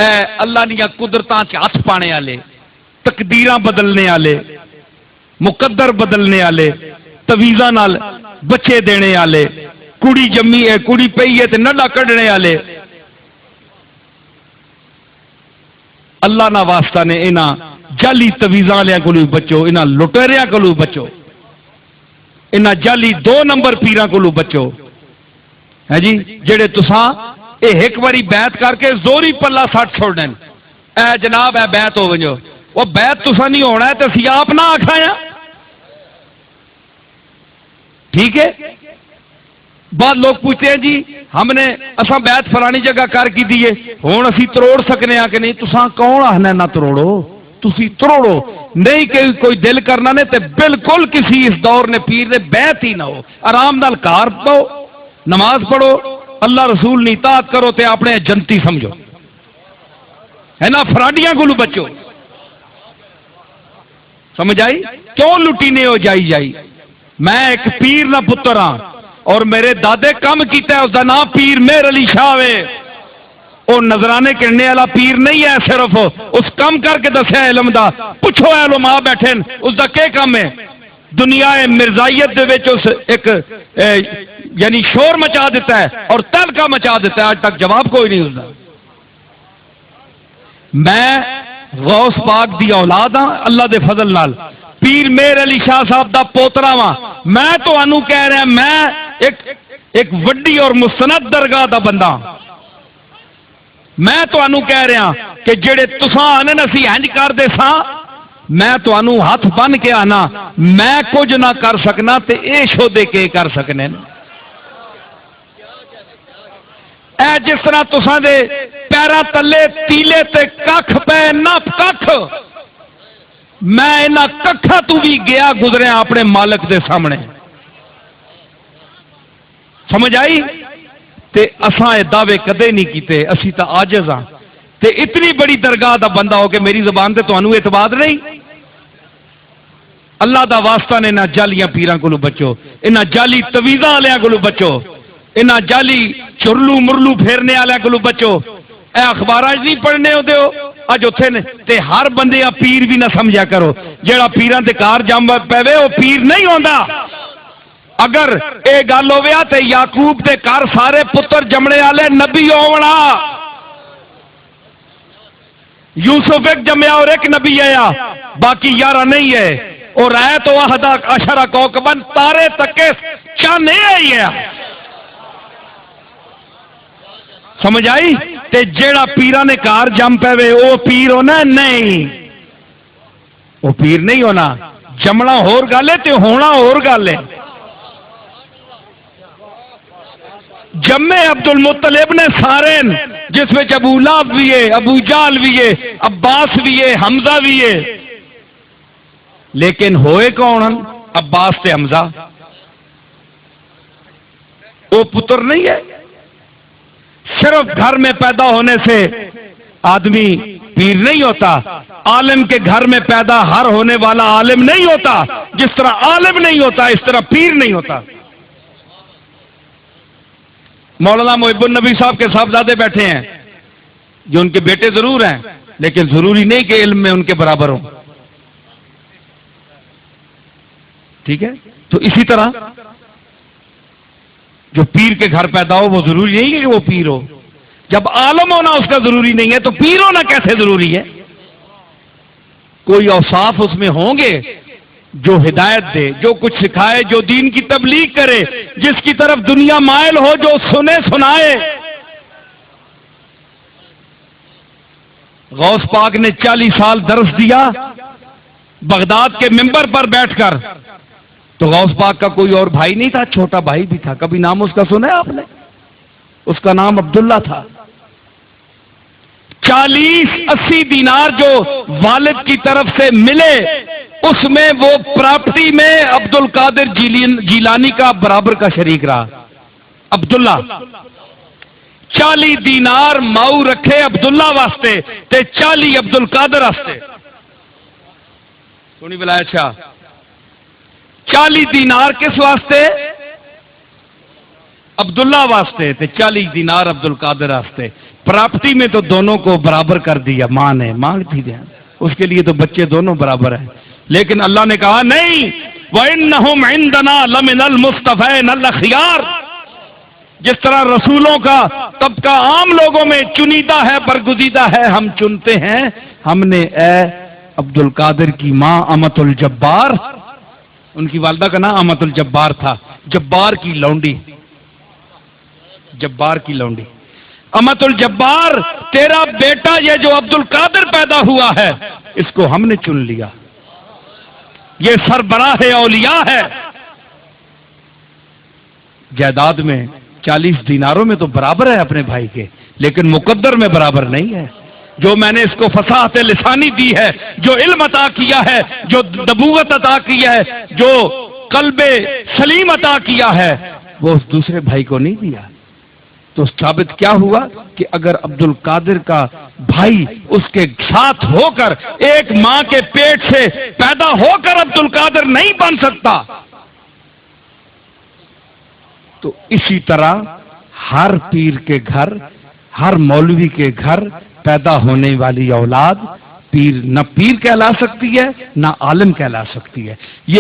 اے اللہ دیا قدرتاں چ ہاتھ پانے والے، تقدیراں بدلنے والے، مقدر بدلنے والے، تویزاں نال بچے دینے والے، کڑی جمی ہے کڑی پئی ہے تے نڈا کڈنے والے، اللہ نہ واسطہ نے انہاں جعلی تویزاں والے کو بچو، انہاں لٹیریاں کو بچو، انہاں جعلی 2 نمبر پیراں کو بچو، ہے جی جڑے تساں اے ایک باری بیعت کر کے زوری پلا سٹ چھوڑ دین، اے جناب اے بیعت ہو ونجو، وہ بیعت تساں نہیں ہونا ہے تے اسی آپ نہ آکھایا، ٹھیک ہے؟ بعد لوگ پوچھتے ہیں جی ہم نے اساں بیعت فلانی جگہ کر کی دیے ہوں اسی تروڑ سکنے ہیں کہ نہیں، تساں کون آخنا نہ تروڑو، تسی تروڑو نہیں کہ کوئی دل کرنا نے تے بالکل کسی اس دور نے پیر نے بیعت ہی نہ ہو، آرام نال کار پو، نماز پڑھو، اللہ رسول نے اطاعت کرو تے اپنے جنتی سمجھو، ہے نا، فراڈیاں کو بچو، سمجھ آئی؟ کیوں لٹی نے ہو جائی میں ایک پیر نہ پتر ہاں اور میرے دادے کم کیتا ہے، اس دا نام پیر مہر علی شاہ ہے، وہ نظرانے کرنے والا پیر نہیں ہے، صرف اس کم کر کے دسیا علم دا، پوچھو علماء بیٹھے اس دا کیا کام ہے، دنیا مرزائیت دے وچ اس ایک یعنی شور مچا دیتا ہے اور تہلکہ مچا دیتا ہے، آج تک جواب کوئی نہیں اس دا۔ میں غوث پاک دی اولاد ہاں اللہ دے فضل نال، پیر مہر علی شاہ صاحب دا پوترا وا، میں تو انو کہہ رہا میں ایک وڈی اور مستند درگاہ دا بندہ، میں تو انو کہہ رہا کہ جڑے تساں آنے نسی ہنج کر دے ساں، میں تو انو ہاتھ بن کے آنا میں کچھ نہ کر سکنا تے اے شودے کے کر سکنے، اے جس طرح تساں دے پیرا تلے تیلے تے ککھ پے نہ ککھ، میں انہاں ککھاں تو بھی گیا گزریا اپنے مالک دے سامنے، سمجھ آئی؟ تے اساں اے دعوے کدے نہیں کیتے، اسی تا عاجز ہاں، تے اتنی بڑی درگاہ دا بندہ ہو کہ میری زبان تے تانوں اعتماد نہیں، اللہ دا واسطہ نے انہاں جعلیاں پیراں کولوں بچو، انہاں جعلی تویزاں والیاں کولوں بچو، انہاں جعلی چرلو مرلو پھیرنے والے کو بچو، اے اخباراں نہیں پڑھنے ہوتے ہو اج اوتھے نے تے ہر بندے پیر بھی نہ سمجھا کرو، جیڑا پیراں دے کار جم پے وہ پیر نہیں ہوندا، اگر اے گل ہویا تے یعقوب دے کار سارے پتر جمنے والے نبی ہونا، یوسف ایک جمیا اور ایک نبی آیا باقی 11 نہیں ہے، اور ہے تو احدا عشرہ کوکبن تارے تک چاند آئی ہے، سمجھ آئی؟ تے جیڑا پیران نے کار جم پے وہ پیر ہونا نہیں، وہ پیر نہیں ہونا، جمنا ہور گل ہے تے ہونا ہور گل ہے۔ جمے عبد المطلب نے سارے جس میں ابو لہب بھی ہے، ابو جہل بھی ہے، عباس بھی ہے، حمزہ بھی ہے، لیکن ہوئے کون؟ عباس تے حمزہ، وہ پتر نہیں ہے۔ صرف گھر میں پیدا ہونے سے آدمی پیر نہیں ہوتا، عالم کے گھر میں پیدا ہر ہونے والا عالم نہیں ہوتا، جس طرح عالم نہیں ہوتا اس طرح پیر نہیں ہوتا۔ مولانا محب النبی صاحب کے صاحبزادے بیٹھے ہیں جو ان کے بیٹے ضرور ہیں لیکن ضروری نہیں کہ علم میں ان کے برابر ہوں، ٹھیک ہے؟ تو اسی طرح جو پیر کے گھر پیدا ہو وہ ضروری نہیں ہے کہ وہ پیر ہو، جب عالم ہونا اس کا ضروری نہیں ہے تو پیر ہونا کیسے ضروری ہے؟ کوئی اوصاف اس میں ہوں گے جو ہدایت دے، جو کچھ سکھائے، جو دین کی تبلیغ کرے، جس کی طرف دنیا مائل ہو، جو سنے سنائے۔ غوث پاک نے 40 سال درس دیا بغداد کے منبر پر بیٹھ کر، تو غوث پاک کا کوئی اور بھائی نہیں تھا، چھوٹا بھائی بھی تھا، کبھی نام اس کا سنا ہے آپ نے؟ اس کا نام عبداللہ تھا۔ 40-80 دینار جو والد کی طرف سے ملے اس میں وہ پراپرٹی میں عبد القادر جیلانی کا برابر کا شریک رہا عبداللہ۔ 40 دینار ماؤ رکھے عبداللہ واسطے تے 40 عبد القادر واسطے، سنی بلایا اچھا 40 دینار کس واسطے؟ عبداللہ واسطے تے 40 دینار عبد القادر واسطے. پراپرٹی میں تو دونوں کو برابر کر دیا ماں نے، مانگتی دیا اس کے لیے تو بچے دونوں برابر ہیں. لیکن اللہ نے کہا نہیں، وَإِنَّهُمْ عِنْدَنَا لَمِنَ الْمُصْطَفَيْنَ الْأَخْيَارِ. جس طرح رسولوں کا طبقہ عام لوگوں میں چنیدہ ہے، برگزیدہ ہے، ہم چنتے ہیں. ہم نے اے عبد القادر کی ماں امت الجبار، ان کی والدہ کا نام امت الجبار تھا، جبار کی لونڈی، جبار کی لونڈی. امت الجبار، تیرا بیٹا یہ جو عبد القادر پیدا ہوا ہے اس کو ہم نے چن لیا، یہ سربراہ اولیاء ہے. جائیداد میں 40 دیناروں میں تو برابر ہے اپنے بھائی کے، لیکن مقدر میں برابر نہیں ہے. جو میں نے اس کو فصاحت لسانی دی ہے، جو علم عطا کیا ہے، جو نبوت عطا کیا ہے، جو قلب سلیم عطا کیا ہے، وہ اس دوسرے بھائی کو نہیں دیا. تو ثابت کیا ہوا کہ اگر عبد القادر کا بھائی اس کے ساتھ ہو کر ایک ماں کے پیٹ سے پیدا ہو کر عبد القادر نہیں بن سکتا، تو اسی طرح ہر پیر کے گھر، ہر مولوی کے گھر پیدا ہونے والی اولاد پیر نہ پیر کہلا سکتی ہے نہ عالم کہلا سکتی ہے. یہ